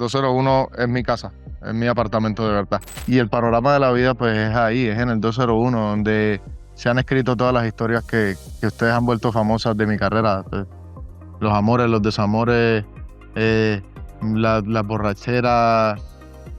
201 es mi casa, es mi apartamento de verdad. Y el panorama de la vida pues es ahí, es en el 201, donde se han escrito todas las historias que ustedes han vuelto famosas de mi carrera. Los amores, los desamores, las borracheras.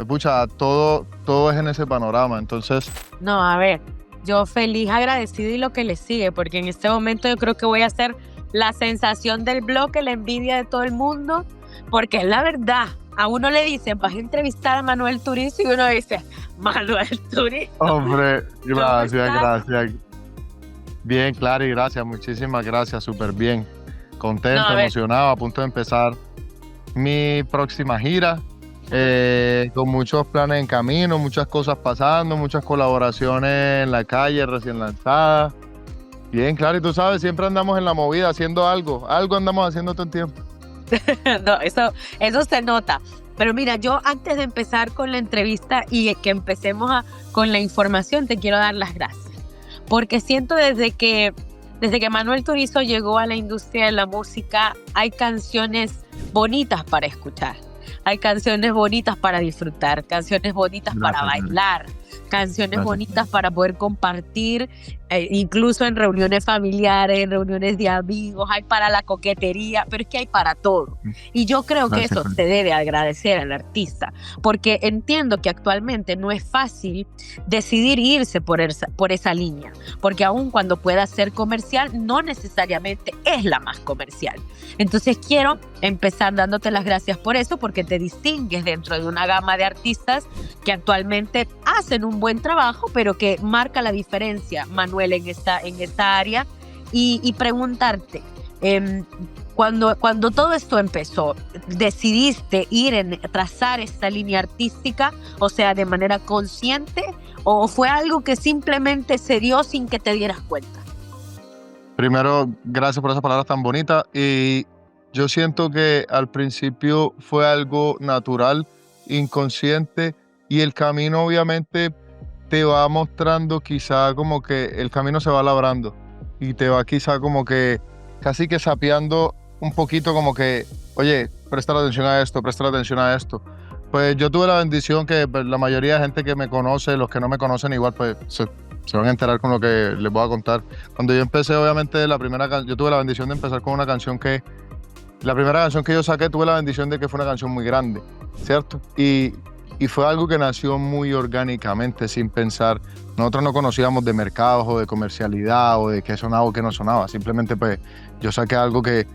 Pucha, todo es en ese panorama. Entonces, No, a ver, yo feliz, agradecida y lo que le sigue, porque en este momento yo creo que voy a ser la sensación del bloque, la envidia de todo el mundo, porque es la verdad. A uno le dicen, vas a entrevistar a Manuel Turizo y uno dice, Manuel Turizo. hombre, gracias, ¿Cómo estás? gracias. Bien, Clary, gracias, muchísimas gracias, súper bien. Contento, No, a ver, emocionado, a punto de empezar mi próxima gira, con muchos planes en camino, muchas cosas pasando, muchas colaboraciones en la calle recién lanzadas. Bien, claro, y tú sabes, siempre andamos en la movida haciendo algo andamos haciendo todo el tiempo. no, eso se nota. Pero mira, yo antes de empezar con la entrevista y que empecemos con la información, te quiero dar las gracias. Porque siento desde que Manuel Turizo llegó a la industria de la música, hay canciones bonitas para escuchar. Hay canciones bonitas para disfrutar, canciones bonitas para Gracias, bailar, canciones gracias. bonitas para poder compartir, incluso en reuniones familiares, en reuniones de amigos, hay para la coquetería, pero es que hay para todo. Y yo creo que Gracias, eso se debe agradecer al artista, porque entiendo que actualmente no es fácil decidir irse por esa línea, porque aun cuando pueda ser comercial, no necesariamente es la más comercial. Entonces quiero empezar dándote las gracias por eso, porque te distingues dentro de una gama de artistas que actualmente hacen un buen trabajo, pero que marca la diferencia, Manuel, en esta área. Y preguntarte, cuando todo esto empezó, ¿decidiste trazar esta línea artística, o sea, de manera consciente, o fue algo que simplemente se dio sin que te dieras cuenta? Primero, gracias por esas palabras tan bonitas. Y yo siento que al principio fue algo natural, inconsciente, y el camino obviamente te va mostrando quizá como que el camino se va labrando y te va quizá como que casi que sapeando un poquito como que, oye, presta atención a esto, presta atención a esto. Pues yo tuve la bendición que pues, la mayoría de gente que me conoce, los que no me conocen igual, pues se van a enterar con lo que les voy a contar. Cuando yo empecé, obviamente, yo tuve la bendición de empezar con una canción la primera canción que yo saqué, tuve la bendición de que fue una canción muy grande, ¿cierto? Y fue algo que nació muy orgánicamente, sin pensar. Nosotros no conocíamos de mercados o de comercialidad o de qué sonaba o qué no sonaba. Simplemente pues yo saqué algo que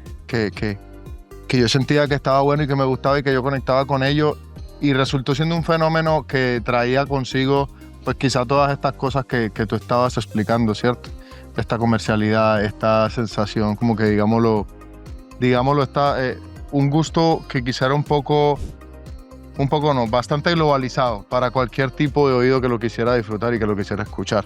yo sentía que estaba bueno y que me gustaba y que yo conectaba con ello, y resultó siendo un fenómeno que traía consigo pues quizá todas estas cosas que tú estabas explicando, ¿cierto? Esta comercialidad, esta sensación, como que digámoslo, un gusto que quizá era no, bastante globalizado para cualquier tipo de oído que lo quisiera disfrutar y que lo quisiera escuchar.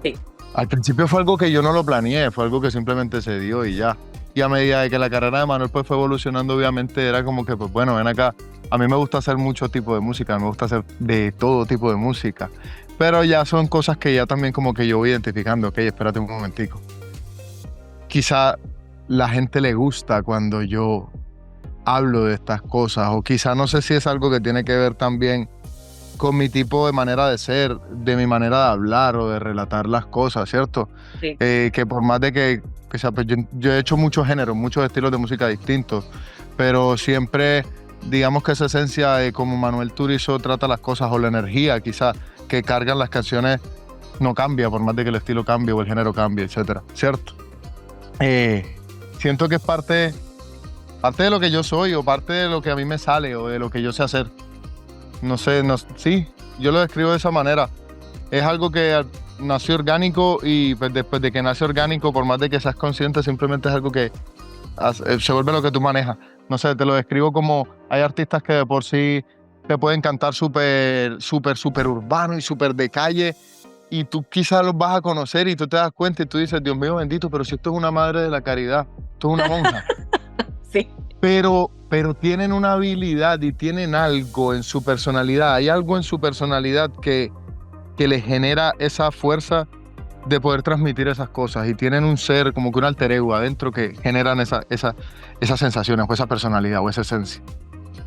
Sí. Al principio fue algo que yo no lo planeé, fue algo que simplemente se dio y ya. Y a medida de que la carrera de Manuel pues fue evolucionando, obviamente era como que, pues bueno, ven acá. A mí me gusta hacer mucho tipo de música, me gusta hacer de todo tipo de música. Pero ya son cosas que ya también como que yo voy identificando. Ok, espérate un momentico. Quizá la gente le gusta cuando yo hablo de estas cosas, o quizá no sé si es algo que tiene que ver también con mi tipo de manera de ser, de mi manera de hablar o de relatar las cosas, ¿cierto? Sí. Que por más de que sea, pues yo he hecho muchos géneros, muchos estilos de música distintos, pero siempre, digamos que esa esencia de cómo Manuel Turizo trata las cosas, o la energía quizá que cargan las canciones, no cambia por más de que el estilo cambie o el género cambie, etcétera, ¿cierto? Siento que es parte de lo que yo soy, o parte de lo que a mí me sale, o de lo que yo sé hacer. No sé, sí, yo lo describo de esa manera. Es algo que nació orgánico, y pues después de que nace orgánico, por más de que seas consciente, simplemente es algo que se vuelve lo que tú manejas. No sé, te lo describo como hay artistas que de por sí te pueden cantar súper urbano y súper de calle, y tú quizás los vas a conocer y tú te das cuenta y tú dices, Dios mío bendito, pero si esto es una madre de la caridad, esto es una monja. Sí. Pero tienen una habilidad y tienen algo en su personalidad. Hay algo en su personalidad que les genera esa fuerza de poder transmitir esas cosas. Y tienen un ser, como que un alter ego adentro, que generan esas sensaciones, o esa personalidad, o esa esencia.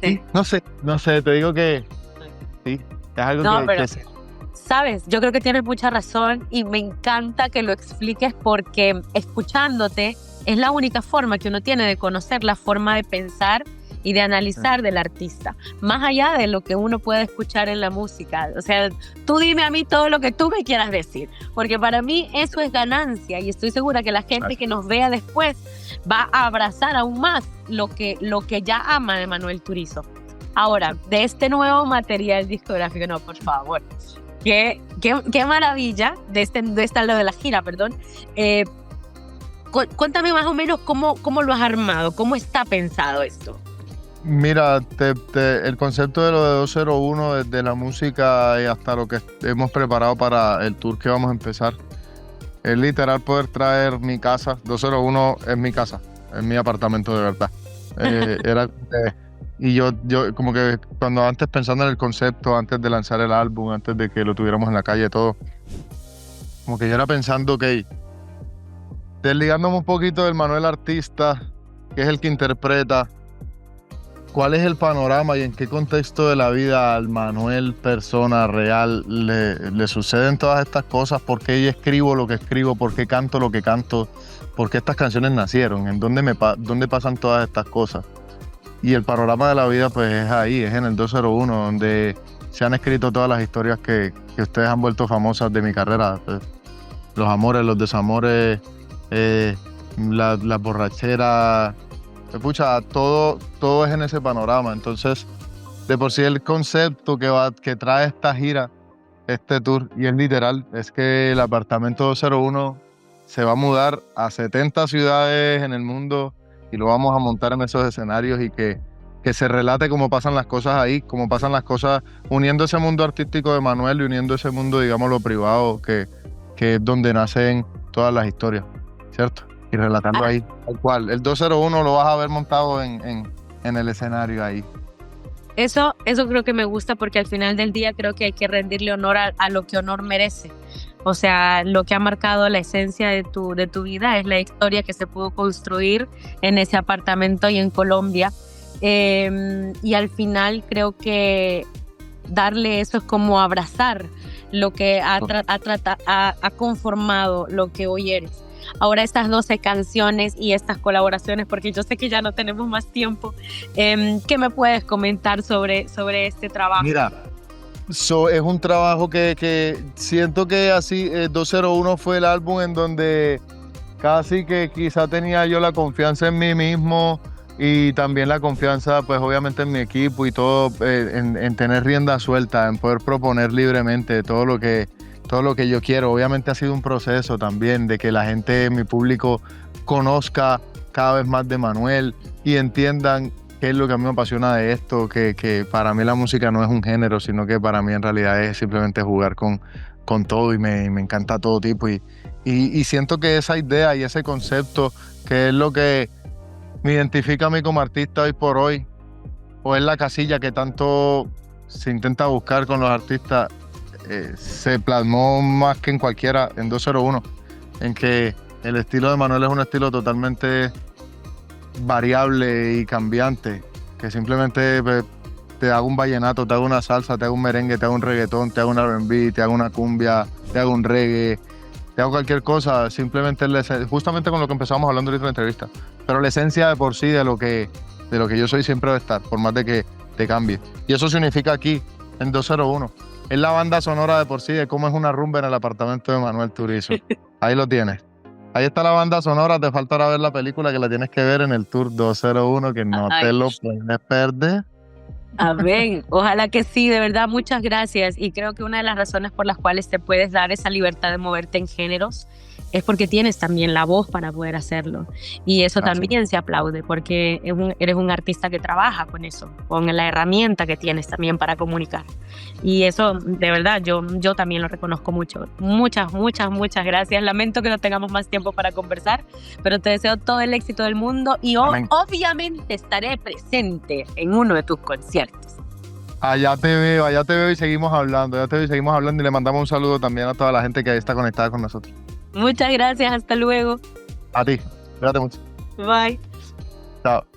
Sí. No sé, te digo que sí, es algo No, que, pero que sí. sabes, yo creo que tienes mucha razón y me encanta que lo expliques porque escuchándote es la única forma que uno tiene de conocer la forma de pensar y de analizar del artista, más allá de lo que uno puede escuchar en la música. O sea, tú dime a mí todo lo que tú me quieras decir, porque para mí eso es ganancia y estoy segura que la gente que nos vea después va a abrazar aún más lo que ya ama de Manuel Turizo. Ahora, de este nuevo material discográfico, no, por favor, qué maravilla lo de la gira, perdón. Cuéntame más o menos cómo lo has armado, cómo está pensado esto. Mira, el concepto de lo de 201, desde la música y hasta lo que hemos preparado para el tour que vamos a empezar, es literal poder traer mi casa. 201 es mi casa, es mi apartamento de verdad. Y yo como que cuando antes pensando en el concepto, antes de lanzar el álbum, antes de que lo tuviéramos en la calle todo, como que yo era pensando, ok, desligándome un poquito del Manuel artista, que es el que interpreta, ¿cuál es el panorama y en qué contexto de la vida al Manuel persona real le suceden todas estas cosas? ¿Por qué yo escribo lo que escribo? ¿Por qué canto lo que canto? ¿Por qué estas canciones nacieron? ¿En dónde pasan todas estas cosas? Y el panorama de la vida pues es ahí, es en el 201, donde se han escrito todas las historias que ustedes han vuelto famosas de mi carrera. Pues, los amores, los desamores, las borracheras. Escucha, todo es en ese panorama. Entonces, de por sí el concepto que trae esta gira, este tour, y es literal, es que el apartamento 201 se va a mudar a 70 ciudades en el mundo y lo vamos a montar en esos escenarios y que se relate cómo pasan las cosas ahí, cómo pasan las cosas, uniendo ese mundo artístico de Manuel y uniendo ese mundo, digamos, lo privado, que es donde nacen todas las historias, ¿cierto? Y relatando ahí, tal cual. El 201 lo vas a ver montado en el escenario ahí. Eso creo que me gusta porque al final del día creo que hay que rendirle honor a lo que honor merece. O sea, lo que ha marcado la esencia de tu vida es la historia que se pudo construir en ese apartamento y en Colombia. Y al final creo que darle eso es como abrazar lo que ha conformado lo que hoy eres. Ahora estas 12 canciones y estas colaboraciones, porque yo sé que ya no tenemos más tiempo, ¿qué me puedes comentar sobre este trabajo? Mira, es un trabajo que siento que así 201 fue el álbum en donde casi que quizá tenía yo la confianza en mí mismo y también la confianza pues obviamente en mi equipo y todo, en tener rienda suelta, en poder proponer libremente todo lo que yo quiero. Obviamente ha sido un proceso también de que la gente, mi público, conozca cada vez más de Manuel y entiendan qué es lo que a mí me apasiona de esto, que para mí la música no es un género, sino que para mí en realidad es simplemente jugar con todo y me encanta todo tipo. Y siento que esa idea y ese concepto, que es lo que me identifica a mí como artista hoy por hoy, o es la casilla que tanto se intenta buscar con los artistas, se plasmó más que en cualquiera en 201, en que el estilo de Manuel es un estilo totalmente variable y cambiante, que simplemente te hago un vallenato, te hago una salsa, te hago un merengue, te hago un reggaetón, te hago un R&B, te hago una cumbia, te hago un reggae, te hago cualquier cosa, simplemente justamente con lo que empezamos hablando ahorita en la entrevista, pero la esencia de por sí de lo que yo soy siempre va a estar, por más de que te cambie. Y eso significa aquí, en 201. Es la banda sonora de por sí de cómo es una rumba en el apartamento de Manuel Turizo. Ahí lo tienes. Ahí está la banda sonora, te falta ahora ver la película que la tienes que ver en el Tour 201, que no te lo puedes perder. Amén, ojalá que sí, de verdad, muchas gracias. Y creo que una de las razones por las cuales te puedes dar esa libertad de moverte en géneros es porque tienes también la voz para poder hacerlo. Y eso también se aplaude, porque eres un artista que trabaja con eso, con la herramienta que tienes también para comunicar. Y eso, de verdad, yo también lo reconozco mucho. Muchas gracias. Lamento que no tengamos más tiempo para conversar, pero te deseo todo el éxito del mundo y obviamente estaré presente en uno de tus conciertos. Allá te veo y seguimos hablando, y le mandamos un saludo también a toda la gente que está conectada con nosotros. Muchas gracias, hasta luego. A ti, cuídate mucho. Bye. Chao.